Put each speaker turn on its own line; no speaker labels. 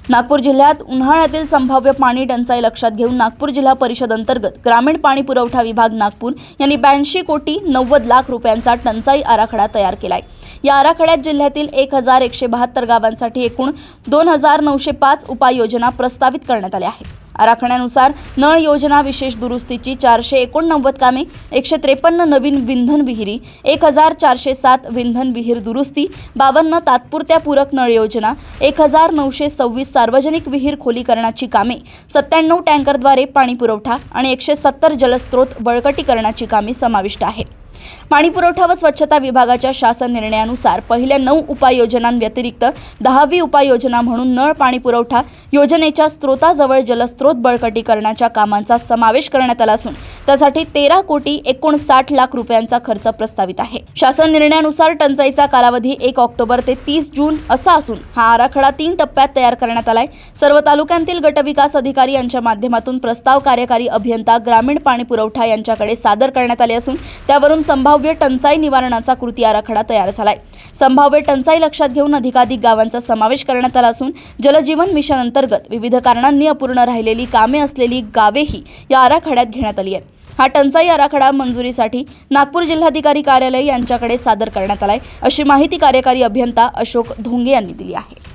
नागपूर जिल्ह्यात उन्हाळ्यातील संभाव्य पाणी टंचाई लक्षात घेऊन नागपूर जिल्हा परिषद अंतर्गत ग्रामीण पाणी पुरवठा विभाग नागपूर यांनी 82 कोटी 90 लाख रुपयांचा टंचाई आराखडा तयार केलाय। या आराखड्यात जिल्ह्यातील 1172 गावांसाठी एकूण 2905 उपाययोजना प्रस्तावित करण्यात आल्या आहेत। आराखड्यानुसार नळ योजना विशेष दुरुस्तीची 489 कामे, 153 नवीन विंधन विहिरी, 1407 विंधन विहीर दुरुस्ती, 52 तात्पुरत्या पूरक नळ योजना, 1926 सार्वजनिक विहीर खोलीकरणाची कामे, 97 टँकरद्वारे पाणी पुरवठा आणि 170 जलस्रोत बळकटीकरणाची कामे समाविष्ट आहेत। पाणी पुरवठा व स्वच्छता विभागाच्या शासन निर्णयानुसार पहिल्या 9 उपाययोजनांव्यतिरिक्त 10वी उपाययोजना म्हणून नळ पाणी पुरवठा योजनेच्या स्रोताजवळ जलस्रोत बळकटीकरणाच्या कामांचा समावेश करण्यात आला असून त्यासाठी 13 कोटी 59 लाख रुपयांचा खर्च प्रस्तावित आहे। शासन निर्णयानुसार टंचाईचा कालावधी 1 ऑक्टोबर ते 30 जून असा असून हा आराखडा 3 टप्प्यात तयार करण्यात आलाय। सर्व तालुक्यांतील गटविकास अधिकारी यांच्या माध्यमातून प्रस्ताव कार्यकारी अभियंता ग्रामीण पाणी पुरवठा यांच्याकडे सादर करण्यात आले असून त्यावरून संभाव्य टंचाई निवारणाचा कृती आराखडा तयार झालाय। संभाव्य टंचाई लक्षात घेऊन अधिकाधिक गावांचा समावेश करण्यात आला असून जलजीवन मिशन अंतर्गत विविध कारणांनी अपूर्ण राहिलेली कामे असलेली गावेही या आराखड्यात घेण्यात आली आहेत। हा टंचाई आराखडा मंजुरीसाठी नागपूर जिल्हाधिकारी कार्यालय यांच्याकडे सादर करण्यात आलाय, अशी माहिती कार्यकारी अभियंता अशोक धोंगे यांनी दिली आहे।